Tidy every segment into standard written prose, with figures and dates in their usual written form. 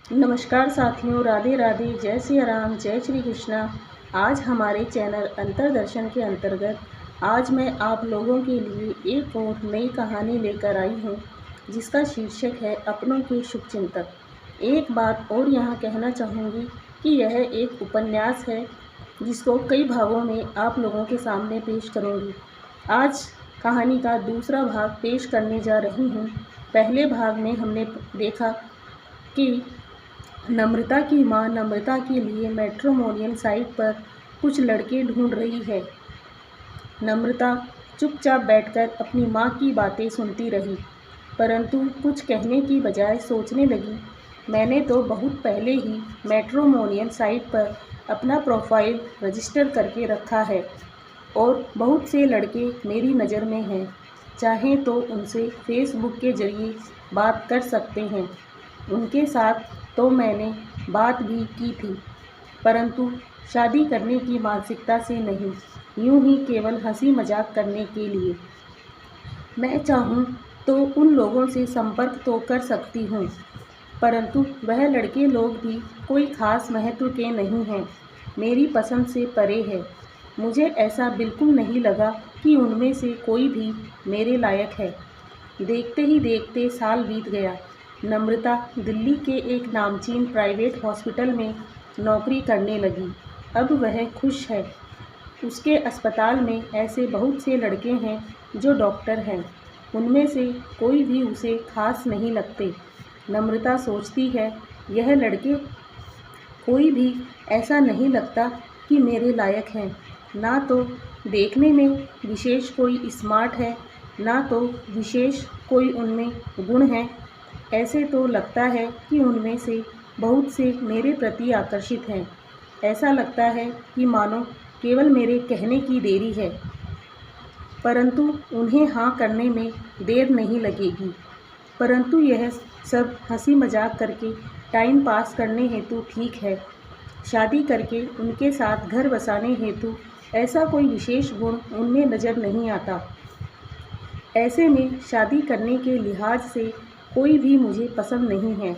नमस्कार साथियों, राधे राधे, जय श्री राम, जय श्री कृष्णा। आज हमारे चैनल अंतरदर्शन के अंतर्गत आज मैं आप लोगों के लिए एक और नई कहानी लेकर आई हूँ, जिसका शीर्षक है अपनों के शुभचिंतक। एक बात और यहाँ कहना चाहूँगी कि यह एक उपन्यास है जिसको कई भागों में आप लोगों के सामने पेश करूँगी। आज कहानी का दूसरा भाग पेश करने जा रही हूँ। पहले भाग में हमने देखा कि नम्रता की मां नम्रता के लिए मैट्रिमोनियल साइट पर कुछ लड़के ढूंढ रही है। नम्रता चुपचाप बैठकर अपनी मां की बातें सुनती रही, परंतु कुछ कहने की बजाय सोचने लगी, मैंने तो बहुत पहले ही मैट्रिमोनियल साइट पर अपना प्रोफाइल रजिस्टर करके रखा है और बहुत से लड़के मेरी नज़र में हैं। चाहें तो उनसे फेसबुक के ज़रिए बात कर सकते हैं। उनके साथ तो मैंने बात भी की थी, परंतु शादी करने की मानसिकता से नहीं, यूं ही केवल हंसी मजाक करने के लिए। मैं चाहूँ तो उन लोगों से संपर्क तो कर सकती हूँ, परंतु वह लड़के लोग भी कोई ख़ास महत्व के नहीं हैं, मेरी पसंद से परे है। मुझे ऐसा बिल्कुल नहीं लगा कि उनमें से कोई भी मेरे लायक है। देखते ही देखते साल बीत गया। नम्रता दिल्ली के एक नामचीन प्राइवेट हॉस्पिटल में नौकरी करने लगी। अब वह खुश है। उसके अस्पताल में ऐसे बहुत से लड़के हैं जो डॉक्टर हैं, उनमें से कोई भी उसे खास नहीं लगते। नम्रता सोचती है, यह लड़के कोई भी ऐसा नहीं लगता कि मेरे लायक हैं। ना तो देखने में विशेष कोई स्मार्ट है, ना तो विशेष कोई उनमें गुण है। ऐसे तो लगता है कि उनमें से बहुत से मेरे प्रति आकर्षित हैं। ऐसा लगता है कि मानो केवल मेरे कहने की देरी है, परंतु उन्हें हाँ करने में देर नहीं लगेगी। परंतु यह सब हंसी मजाक करके टाइम पास करने हेतु ठीक है। शादी करके उनके साथ घर बसाने हेतु ऐसा कोई विशेष गुण उनमें नज़र नहीं आता। ऐसे में शादी करने के लिहाज से कोई भी मुझे पसंद नहीं है,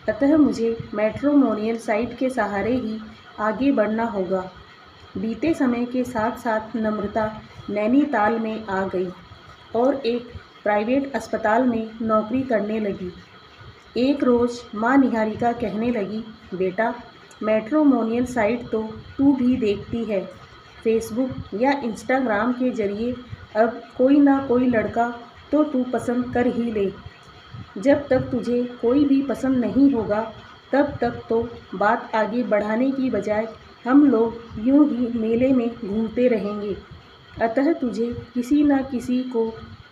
अतः मुझे मैट्रिमोनियल साइट के सहारे ही आगे बढ़ना होगा। बीते समय के साथ साथ नम्रता नैनीताल में आ गई और एक प्राइवेट अस्पताल में नौकरी करने लगी। एक रोज़ माँ निहारिका कहने लगी, बेटा मैट्रिमोनियल साइट तो तू भी देखती है, फेसबुक या इंस्टाग्राम के ज़रिए अब कोई ना कोई लड़का तो तू पसंद कर ही ले। जब तक तुझे कोई भी पसंद नहीं होगा तब तक तो बात आगे बढ़ाने की बजाय हम लोग यूं ही मेले में घूमते रहेंगे। अतः तुझे किसी न किसी को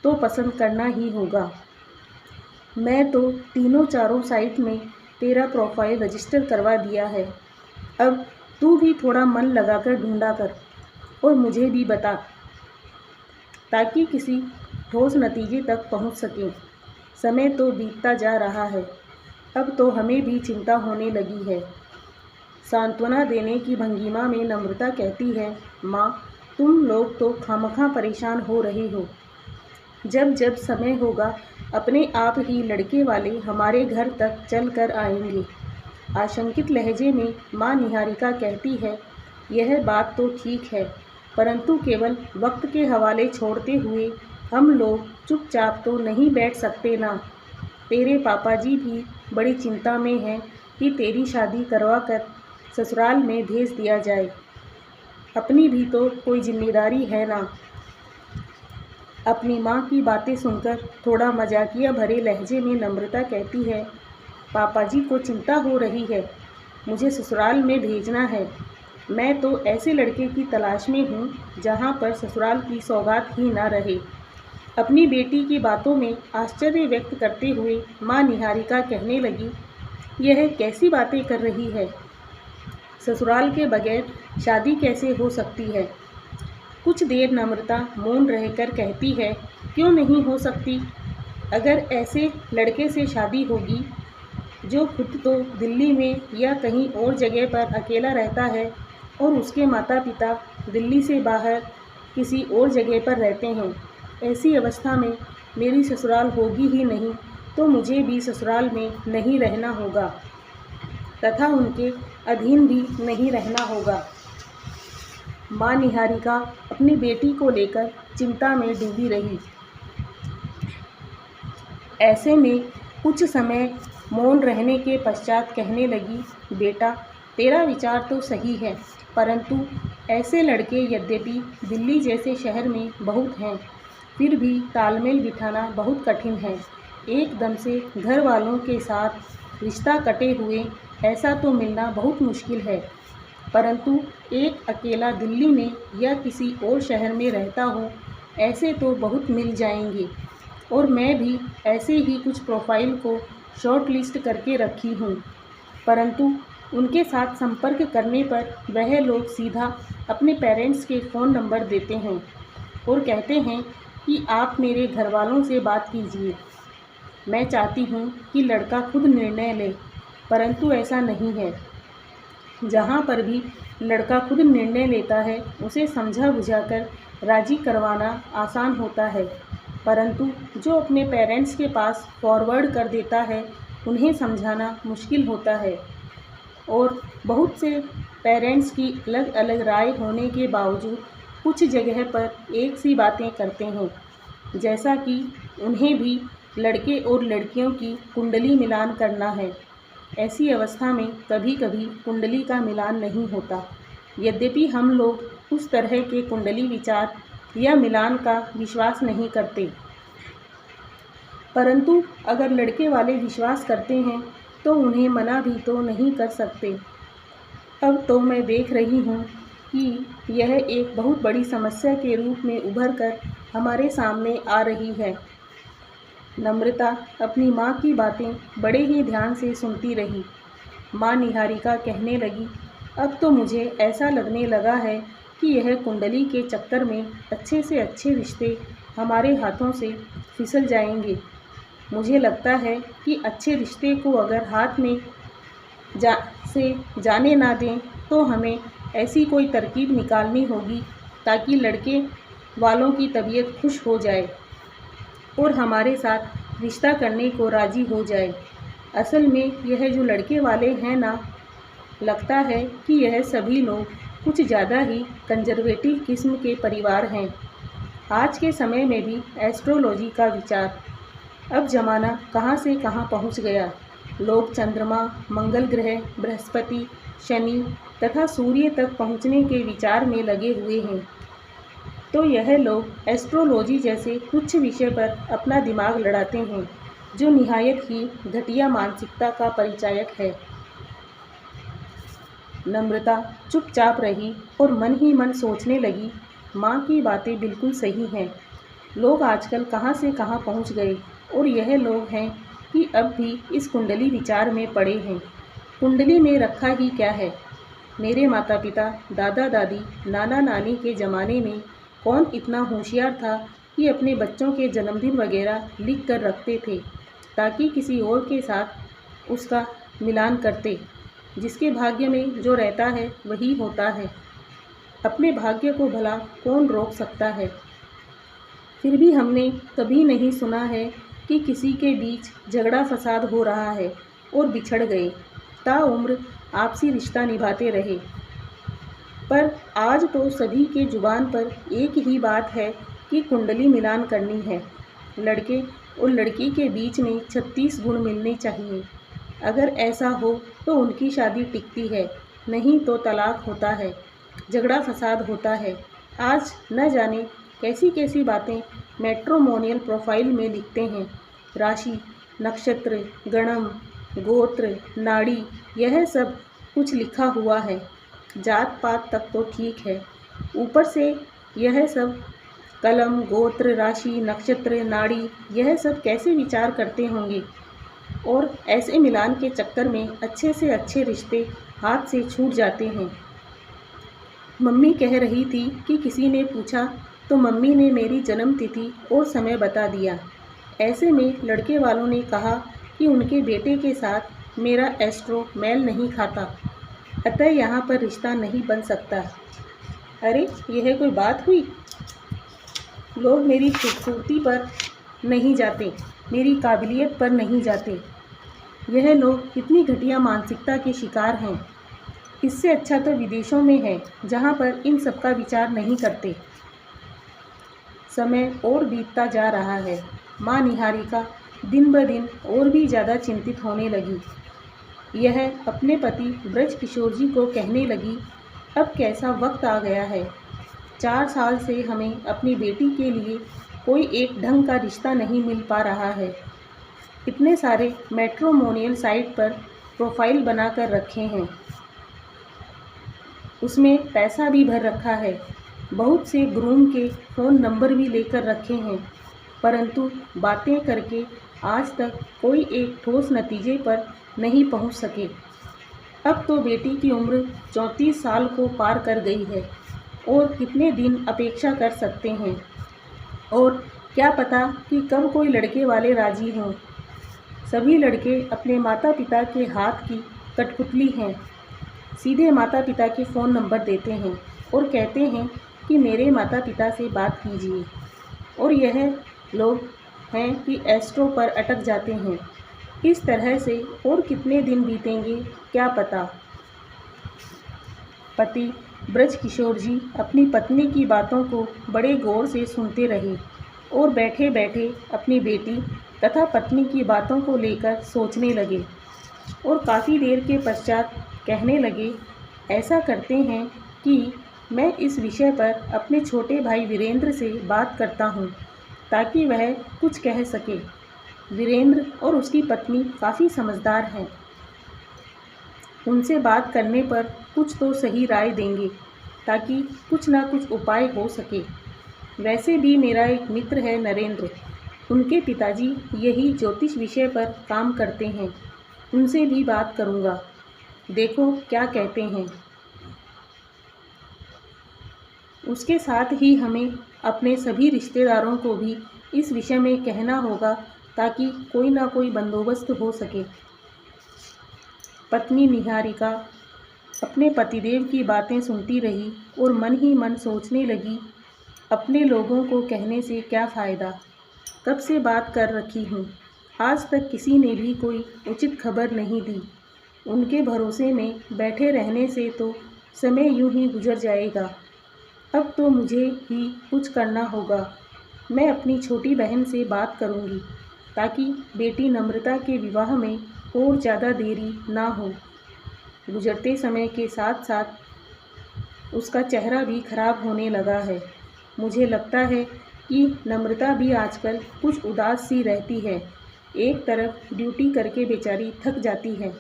तो पसंद करना ही होगा। मैं तो तीनों चारों साइट में तेरा प्रोफाइल रजिस्टर करवा दिया है। अब तू भी थोड़ा मन लगाकर ढूंढा कर और मुझे भी बता, ताकि किसी ठोस नतीजे तक पहुंच सकें। समय तो बीतता जा रहा है, अब तो हमें भी चिंता होने लगी है। सांत्वना देने की भंगिमा में नम्रता कहती है, माँ तुम लोग तो खामखा परेशान हो रहे हो। जब जब समय होगा अपने आप ही लड़के वाले हमारे घर तक चल कर आएंगे। आशंकित लहजे में माँ निहारिका कहती है, यह बात तो ठीक है, परंतु केवल वक्त के हवाले छोड़ते हुए हम लोग चुपचाप तो नहीं बैठ सकते ना। तेरे पापा जी भी बड़ी चिंता में हैं कि तेरी शादी करवा कर ससुराल में भेज दिया जाए। अपनी भी तो कोई जिम्मेदारी है ना। अपनी माँ की बातें सुनकर थोड़ा मजाकिया भरे लहजे में नम्रता कहती है, पापा जी को चिंता हो रही है, मुझे ससुराल में भेजना है। मैं तो ऐसे लड़के की तलाश में हूँ जहाँ पर ससुराल की सौगात ही ना रहे। अपनी बेटी की बातों में आश्चर्य व्यक्त करते हुए माँ निहारिका कहने लगी, यह कैसी बातें कर रही है, ससुराल के बगैर शादी कैसे हो सकती है। कुछ देर नम्रता मौन रहकर कहती है, क्यों नहीं हो सकती। अगर ऐसे लड़के से शादी होगी जो खुद तो दिल्ली में या कहीं और जगह पर अकेला रहता है और उसके माता पिता दिल्ली से बाहर किसी और जगह पर रहते हैं, ऐसी अवस्था में मेरी ससुराल होगी ही नहीं तो मुझे भी ससुराल में नहीं रहना होगा। तथा उनके अधीन भी नहीं रहना होगा। माँ निहारिका अपनी बेटी को लेकर चिंता में डूबी रही। ऐसे में कुछ समय मौन रहने के पश्चात कहने लगी, बेटा, तेरा विचार तो सही है, परंतु ऐसे लड़के यद्यपि दिल्ली जैसे शहर में बहुत हैं, फिर भी तालमेल बिठाना बहुत कठिन है। एकदम से घर वालों के साथ रिश्ता कटे हुए ऐसा तो मिलना बहुत मुश्किल है, परंतु एक अकेला दिल्ली में या किसी और शहर में रहता हो, ऐसे तो बहुत मिल जाएंगे। और मैं भी ऐसे ही कुछ प्रोफाइल को शॉर्ट लिस्ट करके रखी हूँ, परंतु उनके साथ संपर्क करने पर वह लोग सीधा अपने पेरेंट्स के फ़ोन नंबर देते हैं और कहते हैं कि आप मेरे घर वालों से बात कीजिए। मैं चाहती हूँ कि लड़का खुद निर्णय ले, परंतु ऐसा नहीं है। जहाँ पर भी लड़का खुद निर्णय लेता है, उसे समझा बुझाकर राज़ी करवाना आसान होता है, परंतु जो अपने पेरेंट्स के पास फॉरवर्ड कर देता है, उन्हें समझाना मुश्किल होता है। और बहुत से पेरेंट्स की अलग अलग राय होने के बावजूद कुछ जगह पर एक सी बातें करते हैं, जैसा कि उन्हें भी लड़के और लड़कियों की कुंडली मिलान करना है। ऐसी अवस्था में कभी कभी कुंडली का मिलान नहीं होता। यद्यपि हम लोग उस तरह के कुंडली विचार या मिलान का विश्वास नहीं करते, परंतु अगर लड़के वाले विश्वास करते हैं तो उन्हें मना भी तो नहीं कर सकते। अब तो मैं देख रही हूँ कि यह एक बहुत बड़ी समस्या के रूप में उभर कर हमारे सामने आ रही है। नम्रता अपनी माँ की बातें बड़े ही ध्यान से सुनती रही। माँ निहारिका कहने लगी, अब तो मुझे ऐसा लगने लगा है कि यह कुंडली के चक्कर में अच्छे से अच्छे रिश्ते हमारे हाथों से फिसल जाएंगे। मुझे लगता है कि अच्छे रिश्ते को अगर हाथ में जाने ना दें तो हमें ऐसी कोई तरकीब निकालनी होगी ताकि लड़के वालों की तबीयत खुश हो जाए और हमारे साथ रिश्ता करने को राज़ी हो जाए। असल में यह जो लड़के वाले हैं ना, लगता है कि यह सभी लोग कुछ ज़्यादा ही कंजर्वेटिव किस्म के परिवार हैं। आज के समय में भी एस्ट्रोलॉजी का विचार, अब ज़माना कहाँ से कहाँ पहुँच गया। लोग चंद्रमा, मंगल ग्रह, बृहस्पति, शनि तथा सूर्य तक पहुँचने के विचार में लगे हुए हैं। तो यह लोग एस्ट्रोलॉजी जैसे तुच्छ विषय पर अपना दिमाग लड़ाते हैं, जो निहायत ही घटिया मानसिकता का परिचायक है। नम्रता चुपचाप रही और मन ही मन सोचने लगी, माँ की बातें बिल्कुल सही हैं। लोग आजकल कहाँ से कहाँ पहुँच गए और यह लोग हैं कि अब भी इस कुंडली विचार में पड़े हैं। कुंडली में रखा ही क्या है। मेरे माता पिता, दादा दादी, नाना नानी के ज़माने में कौन इतना होशियार था कि अपने बच्चों के जन्मदिन वगैरह लिख कर रखते थे ताकि किसी और के साथ उसका मिलान करते। जिसके भाग्य में जो रहता है वही होता है। अपने भाग्य को भला कौन रोक सकता है। फिर भी हमने कभी नहीं सुना है कि किसी के बीच झगड़ा फसाद हो रहा है और बिछड़ गए, ताउम्र आपसी रिश्ता निभाते रहे। पर आज तो सभी के जुबान पर एक ही बात है कि कुंडली मिलान करनी है। लड़के और लड़की के बीच में 36 गुण मिलने चाहिए। अगर ऐसा हो तो उनकी शादी टिकती है, नहीं तो तलाक होता है, झगड़ा फसाद होता है। आज न जाने कैसी कैसी बातें मैट्रिमोनियल प्रोफाइल में लिखते हैं। राशि, नक्षत्र, गणम, गोत्र, नाड़ी, यह सब कुछ लिखा हुआ है। जात पात तक तो ठीक है, ऊपर से यह सब कलम, गोत्र, राशि, नक्षत्र, नाड़ी, यह सब कैसे विचार करते होंगे। और ऐसे मिलान के चक्कर में अच्छे से अच्छे रिश्ते हाथ से छूट जाते हैं। मम्मी कह रही थी कि किसी ने पूछा तो मम्मी ने मेरी जन्म तिथि और समय बता दिया। ऐसे में लड़के वालों ने कहा कि उनके बेटे के साथ मेरा एस्ट्रो मेल नहीं खाता, अतः यहाँ पर रिश्ता नहीं बन सकता। अरे यह कोई बात हुई। लोग मेरी खूबसूरती पर नहीं जाते, मेरी काबिलियत पर नहीं जाते। यह लोग कितनी घटिया मानसिकता के शिकार हैं। इससे अच्छा तो विदेशों में है, जहाँ पर इन सब का विचार नहीं करते। समय और बीतता जा रहा है। माँ निहारिका दिन ब दिन और भी ज़्यादा चिंतित होने लगी। यह अपने पति ब्रज किशोर जी को कहने लगी, अब कैसा वक्त आ गया है। 4 साल से हमें अपनी बेटी के लिए कोई एक ढंग का रिश्ता नहीं मिल पा रहा है। इतने सारे मैट्रिमोनियल साइट पर प्रोफाइल बनाकर रखे हैं, उसमें पैसा भी भर रखा है। बहुत से ग्रूम के फ़ोन नंबर भी लेकर रखे हैं, परंतु बातें करके आज तक कोई एक ठोस नतीजे पर नहीं पहुंच सके। अब तो बेटी की उम्र 34 साल को पार कर गई है और कितने दिन अपेक्षा कर सकते हैं, और क्या पता कि कब कोई लड़के वाले राजी हों। सभी लड़के अपने माता पिता के हाथ की कठपुतली हैं। सीधे माता पिता के फ़ोन नंबर देते हैं और कहते हैं कि मेरे माता पिता से बात कीजिए, और यह लोग हैं कि एस्ट्रो पर अटक जाते हैं। इस तरह से और कितने दिन बीतेंगे क्या पता। पति ब्रज किशोर जी अपनी पत्नी की बातों को बड़े गौर से सुनते रहे और बैठे बैठे अपनी बेटी तथा पत्नी की बातों को लेकर सोचने लगे, और काफ़ी देर के पश्चात कहने लगे, ऐसा करते हैं कि मैं इस विषय पर अपने छोटे भाई वीरेंद्र से बात करता हूँ, ताकि वह कुछ कह सके। वीरेंद्र और उसकी पत्नी काफ़ी समझदार हैं, उनसे बात करने पर कुछ तो सही राय देंगे, ताकि कुछ ना कुछ उपाय हो सके। वैसे भी मेरा एक मित्र है नरेंद्र, उनके पिताजी यही ज्योतिष विषय पर काम करते हैं, उनसे भी बात करूँगा, देखो क्या कहते हैं। उसके साथ ही हमें अपने सभी रिश्तेदारों को भी इस विषय में कहना होगा, ताकि कोई ना कोई बंदोबस्त हो सके। पत्नी निहारिका अपने पतिदेव की बातें सुनती रही और मन ही मन सोचने लगी, अपने लोगों को कहने से क्या फ़ायदा, कब से बात कर रखी हूँ, आज तक किसी ने भी कोई उचित खबर नहीं दी। उनके भरोसे में बैठे रहने से तो समय यूं ही गुजर जाएगा। अब तो मुझे ही कुछ करना होगा। मैं अपनी छोटी बहन से बात करूंगी, ताकि बेटी नम्रता के विवाह में और ज़्यादा देरी ना हो। गुजरते समय के साथ साथ उसका चेहरा भी खराब होने लगा है। मुझे लगता है कि नम्रता भी आजकल कुछ उदास सी रहती है। एक तरफ ड्यूटी करके बेचारी थक जाती है,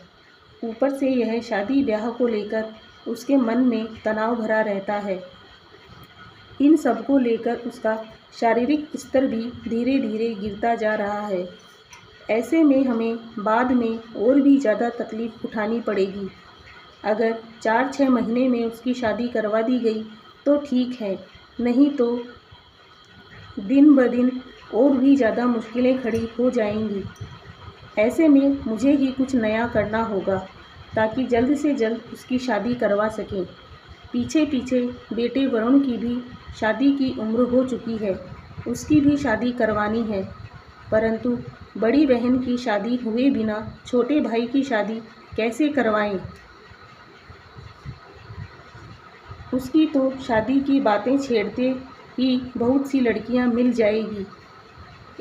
ऊपर से यह शादी ब्याह को लेकर उसके मन में तनाव भरा रहता है। इन सब को लेकर उसका शारीरिक स्तर भी धीरे धीरे गिरता जा रहा है। ऐसे में हमें बाद में और भी ज़्यादा तकलीफ़ उठानी पड़ेगी। अगर 4-6 महीने में उसकी शादी करवा दी गई तो ठीक है, नहीं तो दिन ब दिन और भी ज़्यादा मुश्किलें खड़ी हो जाएंगी। ऐसे में मुझे ही कुछ नया करना होगा, ताकि जल्द से जल्द उसकी शादी करवा सकें। पीछे पीछे बेटे वरुण की भी शादी की उम्र हो चुकी है, उसकी भी शादी करवानी है, परंतु बड़ी बहन की शादी हुए बिना छोटे भाई की शादी कैसे करवाएं? उसकी तो शादी की बातें छेड़ते ही बहुत सी लड़कियां मिल जाएगी,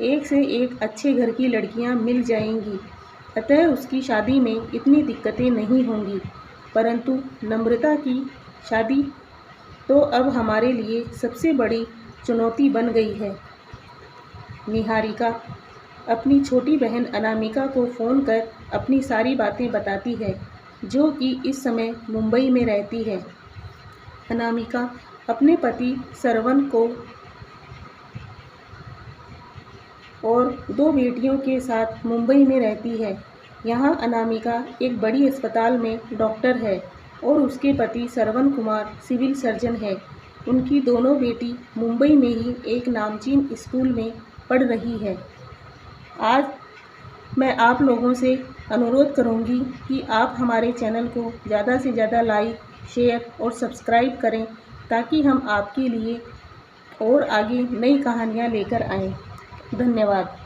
एक से एक अच्छे घर की लड़कियां मिल जाएंगी, अतः उसकी शादी में इतनी दिक्कतें नहीं होंगी। परंतु नम्रता की शादी तो अब हमारे लिए सबसे बड़ी चुनौती बन गई है। निहारिका अपनी छोटी बहन अनामिका को फ़ोन कर अपनी सारी बातें बताती है, जो कि इस समय मुंबई में रहती है। अनामिका अपने पति सरवण को और 2 बेटियों के साथ मुंबई में रहती है। यहाँ अनामिका एक बड़ी अस्पताल में डॉक्टर है और उसके पति सरवण कुमार सिविल सर्जन है। उनकी दोनों बेटी मुंबई में ही एक नामचीन स्कूल में पढ़ रही है। आज मैं आप लोगों से अनुरोध करूंगी कि आप हमारे चैनल को ज़्यादा से ज़्यादा लाइक, शेयर और सब्सक्राइब करें, ताकि हम आपके लिए और आगे नई कहानियाँ लेकर आएँ। धन्यवाद।